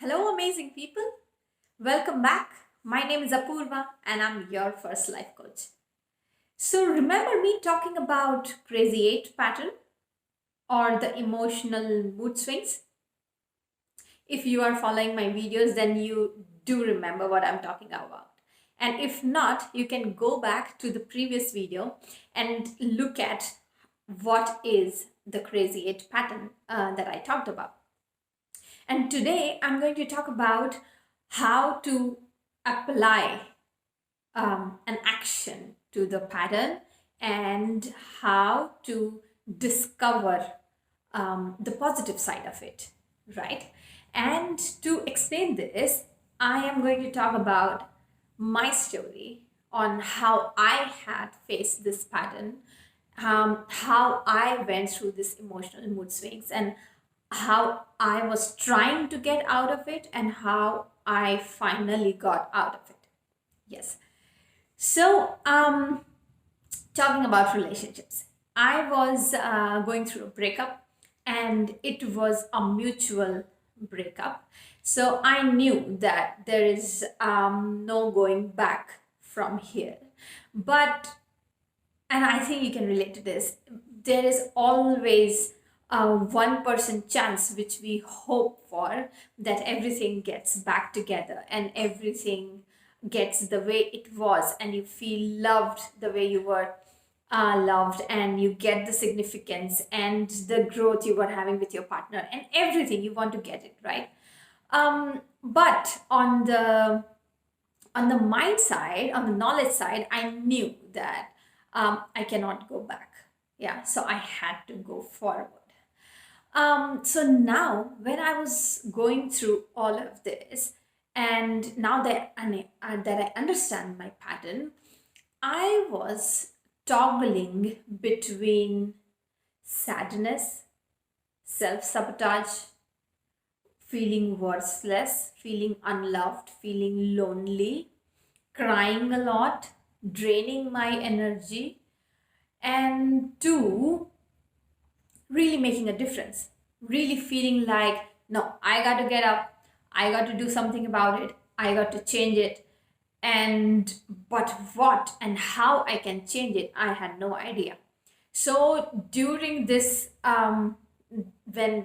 Hello, amazing people. Welcome back. My name is Apurva and I'm your first life coach. So, remember me talking about crazy eight pattern or the emotional mood swings? If you are following my videos, then you do remember what I'm talking about. And if not, you can go back to the previous video and look at what is the crazy eight pattern that I talked about. And today I'm going to talk about how to apply an action to the pattern and how to discover the positive side of it, right? And to explain this, I am going to talk about my story on how I had faced this pattern, how I went through this emotional mood swings, and how I was trying to get out of it, and how I finally got out of it. Yes. So, talking about relationships, I was going through a breakup, and it was a mutual breakup. So I knew that there is no going back from here. But, and I think you can relate to this, there is always a 1% chance which we hope for, that everything gets back together and everything gets the way it was, and you feel loved the way you were loved, and you get the significance and the growth you were having with your partner, and everything you want to get it right. But on the mind side, on the knowledge side, I knew that I cannot go back. Yeah, so I had to go forward. So now, when I was going through all of this, and now that I understand my pattern, I was toggling between sadness, self sabotage, feeling worthless, feeling unloved, feeling lonely, crying a lot, draining my energy, and two, really making a difference, really feeling like, no, I got to get up, I got to do something about it, I got to change it. And but what and how I can change it, I had no idea. So during this, when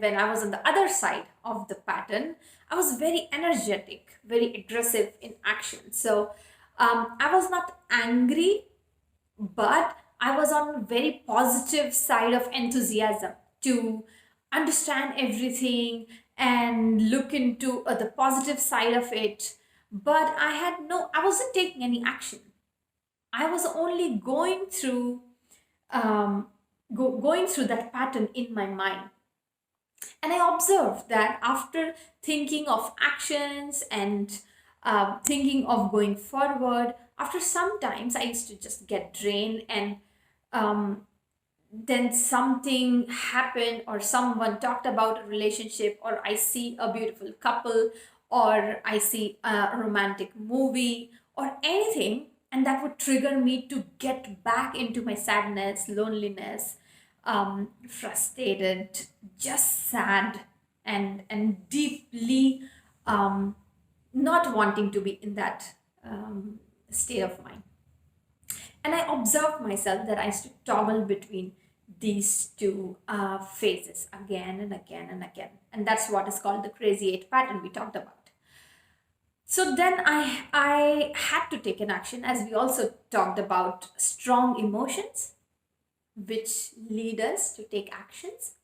I was on the other side of the pattern, I was very energetic, very aggressive in action. So I was not angry, but I was on very positive side of enthusiasm to understand everything and look into the positive side of it. But I wasn't taking any action. I was only going through that pattern in my mind. And I observed that after thinking of actions and thinking of going forward, after sometimes I used to just get drained, and um, then something happened, or someone talked about a relationship, or I see a beautiful couple, or I see a romantic movie or anything, and that would trigger me to get back into my sadness, loneliness, frustrated, just sad, and deeply not wanting to be in that state of mind. And I observed myself that I used to toggle between these two phases again and again and again. And that's what is called the crazy eight pattern we talked about. So then I had to take an action, as we also talked about strong emotions, which lead us to take actions.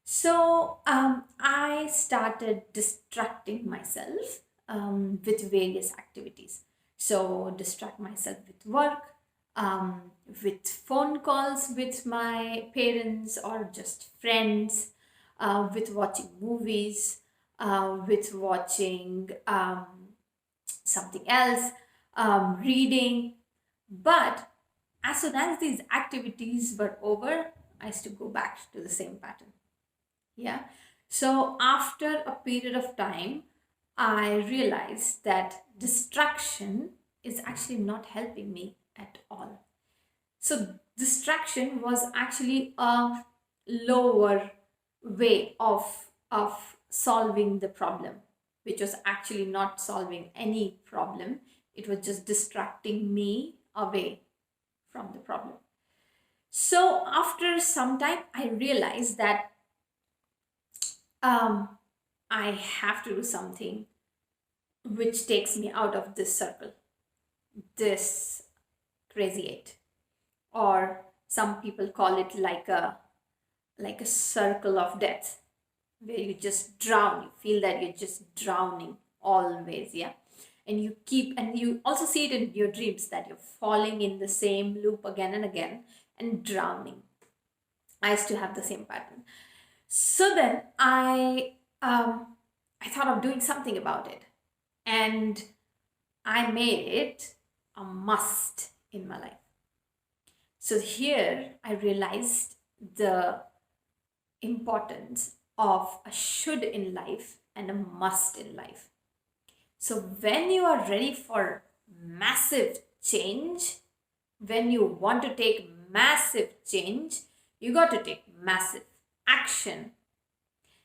So I started distracting myself with various activities. So distract myself with work, with phone calls with my parents or just friends, with watching movies, with watching something else, reading. But as soon as these activities were over, I used to go back to the same pattern. Yeah. So after a period of time, I realized that distraction is actually not helping me at all. So distraction was actually a lower way of solving the problem. which was actually not solving any problem. It was just distracting me away from the problem. So after some time, I realized that um, I have to do something which takes me out of this circle, this crazy eight, or some people call it like a circle of death, where you just drown. You feel that you're just drowning always, yeah. And you also see it in your dreams that you're falling in the same loop again and again and drowning. I used to have the same pattern. So then I thought of doing something about it, and I made it a must in my life. So here I realized the importance of a should in life and a must in life. So when you are ready for massive change, when you want to take massive change, you got to take massive action.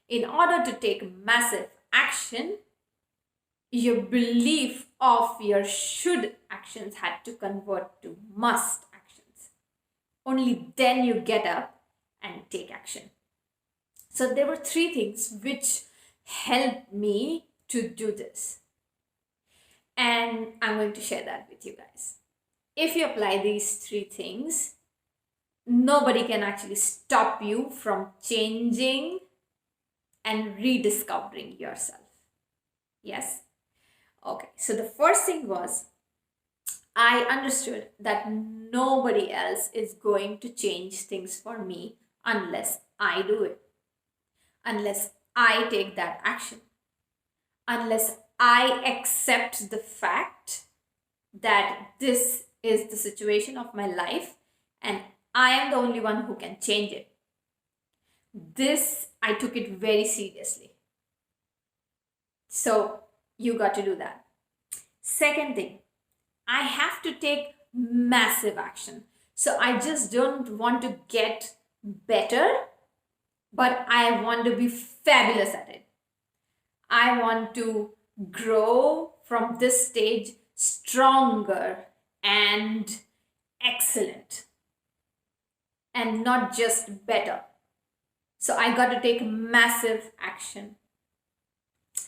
In order to take massive action, your belief of your should actions had to convert to must actions. Only then you get up and take action. So there were three things which helped me to do this. And I'm going to share that with you guys. If you apply these three things, nobody can actually stop you from changing and rediscovering yourself. Yes? Okay, so the first thing was I understood that nobody else is going to change things for me unless I do it, unless I take that action, unless I accept the fact that this is the situation of my life and I am the only one who can change it. This, I took it very seriously. So you got to do that. Second thing, I have to take massive action. So I just don't want to get better, but I want to be fabulous at it. I want to grow from this stage stronger and excellent, and not just better. So I got to take massive action.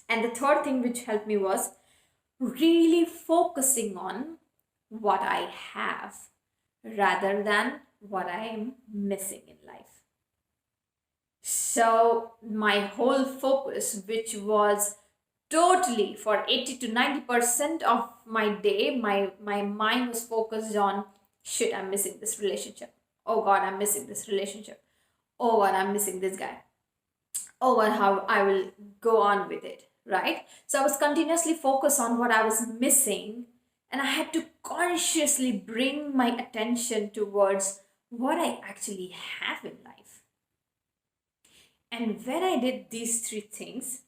And the third thing which helped me was really focusing on what I have rather than what I am missing in life. So my whole focus, which was totally for 80 to 90% of my day, my mind was focused on shit, I'm missing this relationship. Oh God, I'm missing this relationship. Oh God, I'm missing this guy. Oh God, how I will go on with it, right? So I was continuously focused on what I was missing, and I had to consciously bring my attention towards what I actually have in life. And when I did these three things,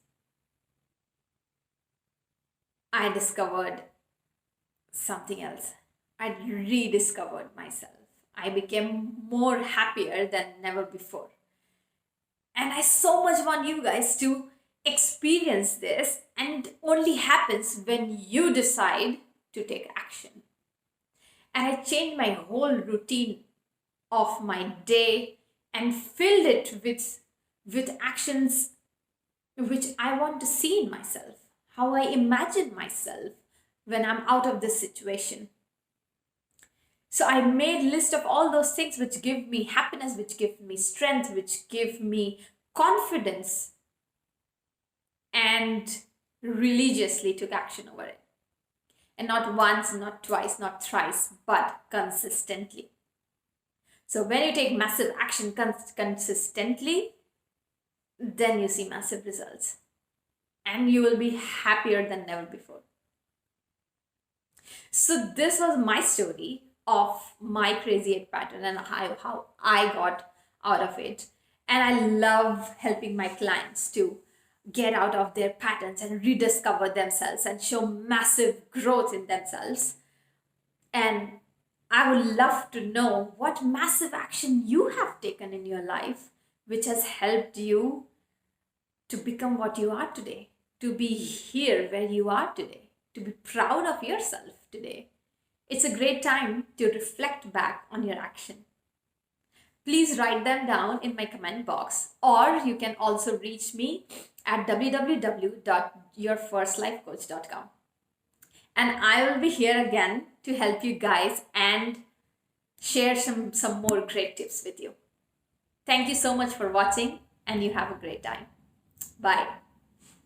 I discovered something else. I rediscovered myself. I became more happier than never before. And I so much want you guys to experience this, and it only happens when you decide to take action. And I changed my whole routine of my day and filled it with actions which I want to see in myself, how I imagine myself when I'm out of this situation. So I made list of all those things which give me happiness, which give me strength, which give me confidence, and religiously took action over it. And not once, not twice, not thrice, but consistently. So when you take massive action consistently, then you see massive results. And you will be happier than never before. So this was my story of my crazy eight pattern and how I got out of it. And I love helping my clients to get out of their patterns and rediscover themselves and show massive growth in themselves. And I would love to know what massive action you have taken in your life which has helped you to become what you are today. to be here where you are today, to be proud of yourself today. It's a great time to reflect back on your action. Please write them down in my comment box, or you can also reach me at www.yourfirstlifecoach.com. And I will be here again to help you guys and share some more great tips with you. Thank you so much for watching, and you have a great time. Bye.